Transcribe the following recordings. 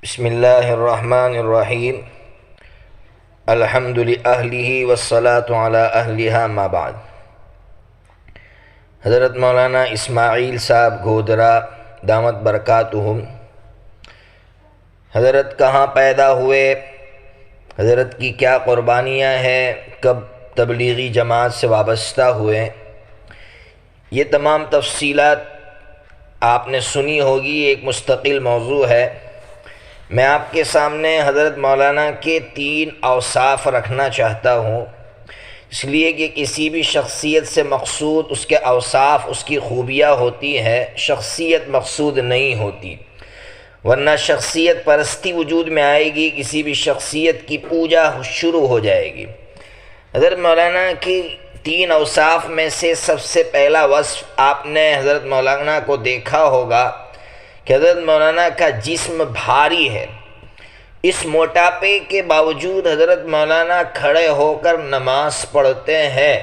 بسم اللہ الرحمن الرحیم الحمد للہ والصلاة علی اہلہا ما بعد۔ حضرت مولانا اسماعیل صاحب گودرا دامت برکاتہم، حضرت کہاں پیدا ہوئے، حضرت کی کیا قربانیاں ہیں، کب تبلیغی جماعت سے وابستہ ہوئے، یہ تمام تفصیلات آپ نے سنی ہوگی، ایک مستقل موضوع ہے۔ میں آپ کے سامنے حضرت مولانا کے 3 اوصاف رکھنا چاہتا ہوں، اس لیے کہ کسی بھی شخصیت سے مقصود اس کے اوصاف، اس کی خوبیاں ہوتی ہیں، شخصیت مقصود نہیں ہوتی، ورنہ شخصیت پرستی وجود میں آئے گی، کسی بھی شخصیت کی پوجا شروع ہو جائے گی۔ حضرت مولانا کی 3 اوصاف میں سے سب سے پہلا وصف آپ نے حضرت مولانا کو دیکھا ہوگا کہ حضرت مولانا کا جسم بھاری ہے۔ اس موٹاپے کے باوجود حضرت مولانا کھڑے ہو کر نماز پڑھتے ہیں۔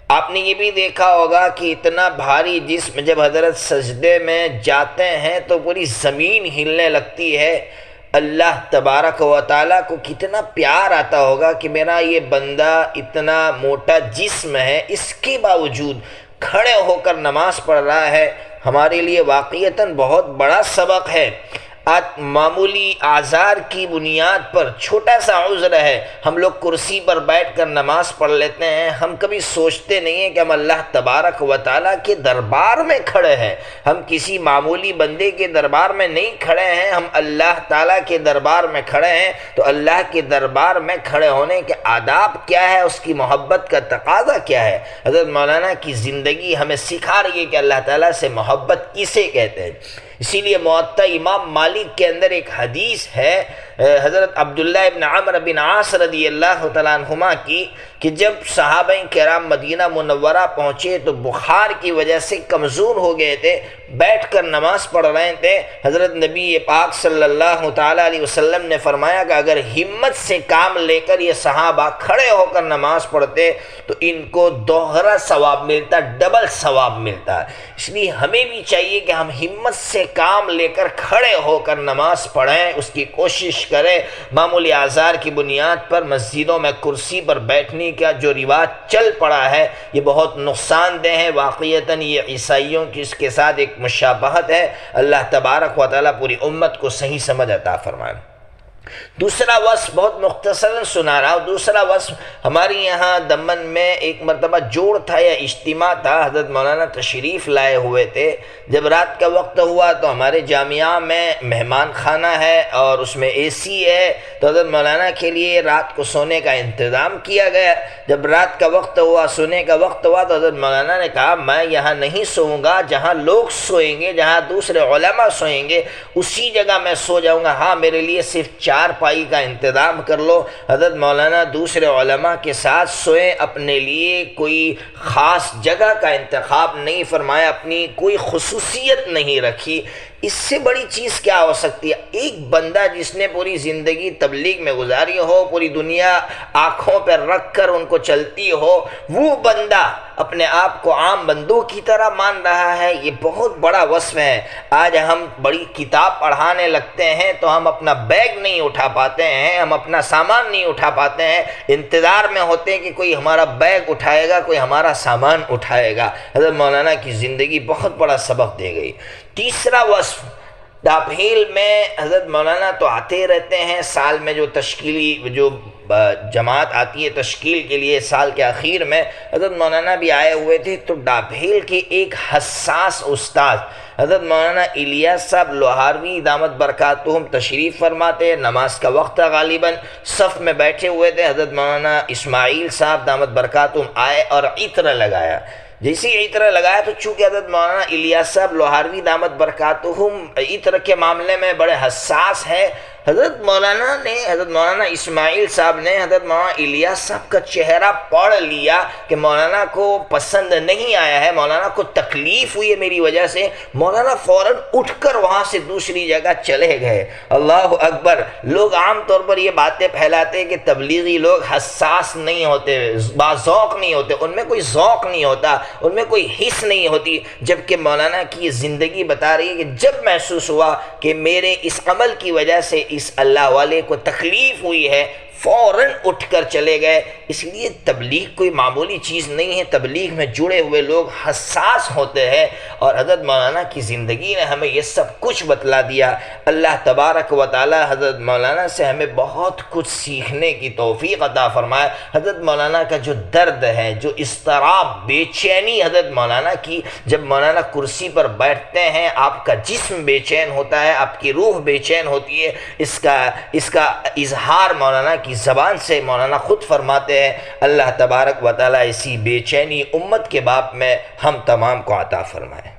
آپ نے یہ بھی دیکھا ہوگا کہ اتنا بھاری جسم جب حضرت سجدے میں جاتے ہیں تو پوری زمین ہلنے لگتی ہے۔ اللہ تبارک و تعالیٰ کو کتنا پیار آتا ہوگا کہ میرا یہ بندہ اتنا موٹا جسم ہے، اس کے باوجود کھڑے ہو کر نماز پڑھ رہا ہے۔ ہمارے لیے واقعتاً بہت بڑا سبق ہے۔ آج معمولی اعذار کی بنیاد پر چھوٹا سا عذر ہے، ہم لوگ کرسی پر بیٹھ کر نماز پڑھ لیتے ہیں، ہم کبھی سوچتے نہیں ہیں کہ ہم اللہ تبارک و تعالیٰ کے دربار میں کھڑے ہیں۔ ہم کسی معمولی بندے کے دربار میں نہیں کھڑے ہیں، ہم اللہ تعالیٰ کے دربار میں کھڑے ہیں۔ تو اللہ کے دربار میں کھڑے ہونے کے آداب کیا ہے، اس کی محبت کا تقاضا کیا ہے؟ حضرت مولانا کی زندگی ہمیں سکھا رہی ہے کہ اللہ تعالیٰ سے محبت کسے کہتے ہیں۔ اسی لیے موطا امام مالک کے اندر ایک حدیث ہے حضرت عبداللہ ابن عمرو بن عاص رضی اللہ تعالیٰ عنہما کی کہ جب صحابہ کرام مدینہ منورہ پہنچے تو بخار کی وجہ سے کمزور ہو گئے تھے، بیٹھ کر نماز پڑھ رہے تھے۔ حضرت نبی پاک صلی اللہ تعالیٰ علیہ وسلم نے فرمایا کہ اگر ہمت سے کام لے کر یہ صحابہ کھڑے ہو کر نماز پڑھتے تو ان کو دوہرا ثواب ملتا، ڈبل ثواب ملتا۔ اس لیے ہمیں بھی چاہیے کہ ہم ہمت سے کام لے کر کھڑے ہو کر نماز پڑھیں، اس کی کوشش کریں۔ معمولی اعذار کی بنیاد پر مسجدوں میں کرسی پر بیٹھنے کا جو رواج چل پڑا ہے یہ بہت نقصان دہ ہے۔ واقعتاً یہ عیسائیوں کی اس کے ساتھ ایک مشابہت ہے۔ اللہ تبارک و تعالیٰ پوری امت کو صحیح سمجھ عطا فرمائے۔ دوسرا وصف بہت مختصراً سنا رہا ہوں۔ دوسرا وصف ہمارے یہاں دمن میں ایک مرتبہ جوڑ تھا یا اجتماع تھا، حضرت مولانا تشریف لائے ہوئے تھے۔ جب رات کا وقت ہوا تو ہمارے جامعہ میں مہمان خانہ ہے اور اس میں اے سی ہے، تو حضرت مولانا کے لیے رات کو سونے کا انتظام کیا گیا۔ جب رات کا وقت ہوا، سونے کا وقت ہوا، تو حضرت مولانا نے کہا میں یہاں نہیں سوؤں گا، جہاں لوگ سوئیں گے، جہاں دوسرے علماء سوئیں گے اسی جگہ میں سو جاؤں گا، ہاں میرے لیے صرف 4 پائی کا انتظام کر لو۔ حضرت مولانا دوسرے علماء کے ساتھ سوئے، اپنے لیے کوئی خاص جگہ کا انتخاب نہیں فرمایا، اپنی کوئی خصوصیت نہیں رکھی۔ اس سے بڑی چیز کیا ہو سکتی ہے؟ ایک بندہ جس نے پوری زندگی تبلیغ میں گزاری ہو، پوری دنیا آنکھوں پر رکھ کر ان کو چلتی ہو، وہ بندہ اپنے آپ کو عام بندوں کی طرح مان رہا ہے، یہ بہت بڑا وصف ہے۔ آج ہم بڑی کتاب پڑھانے لگتے ہیں تو ہم اپنا بیگ نہیں اٹھا پاتے ہیں، ہم اپنا سامان نہیں اٹھا پاتے ہیں، انتظار میں ہوتے ہیں کہ کوئی ہمارا بیگ اٹھائے گا، کوئی ہمارا سامان اٹھائے گا۔ حضرت مولانا کی زندگی بہت بڑا سبق دے گئی۔ تیسرا وصف، ڈابھیل میں حضرت مولانا تو آتے رہتے ہیں، سال میں جو جماعت آتی ہے تشکیل کے لیے سال کے آخر میں، حضرت مولانا بھی آئے ہوئے تھے۔ تو ڈابھیل کے ایک حساس استاد حضرت مولانا الیاس صاحب لوہاروی دامت برکاتہم تشریف فرماتے، نماز کا وقت غالباً صف میں بیٹھے ہوئے تھے۔ حضرت مولانا اسماعیل صاحب دامت برکاتہم آئے اور عطر لگایا۔ جیسے عطر لگایا تو چونکہ حضرت مولانا الیاس صاحب لوہاروی دامت برکاتہم عطر کے معاملے میں بڑے حساس ہے، حضرت مولانا اسماعیل صاحب نے حضرت مولانا الیاس صاحب کا چہرہ پڑھ لیا کہ مولانا کو پسند نہیں آیا ہے، مولانا کو تکلیف ہوئی ہے میری وجہ سے، مولانا فوراً اٹھ کر وہاں سے دوسری جگہ چلے گئے۔ اللہ اکبر۔ لوگ عام طور پر یہ باتیں پھیلاتے ہیں کہ تبلیغی لوگ حساس نہیں ہوتے، باذوق نہیں ہوتے، ان میں کوئی ذوق نہیں ہوتا، ان میں کوئی حس نہیں ہوتی، جبکہ مولانا کی یہ زندگی بتا رہی ہے کہ جب محسوس ہوا کہ میرے اس عمل کی وجہ سے اس اللہ والے کو تکلیف ہوئی ہے، فوراً اٹھ کر چلے گئے۔ اس لیے تبلیغ کوئی معمولی چیز نہیں ہے، تبلیغ میں جڑے ہوئے لوگ حساس ہوتے ہیں، اور حضرت مولانا کی زندگی نے ہمیں یہ سب کچھ بتلا دیا۔ اللہ تبارک و تعالی حضرت مولانا سے ہمیں بہت کچھ سیکھنے کی توفیق عطا فرمائے۔ حضرت مولانا کا جو درد ہے، جو اضطراب، بے چینی حضرت مولانا کی، جب مولانا کرسی پر بیٹھتے ہیں آپ کا جسم بے چین ہوتا ہے، آپ کی روح بے چین ہوتی ہے، اس کا اظہار مولانا کی زبان سے مولانا خود فرماتے ہیں۔ اللہ تبارک و تعالی اسی بے چینی امت کے باب میں ہم تمام کو عطا فرمائے۔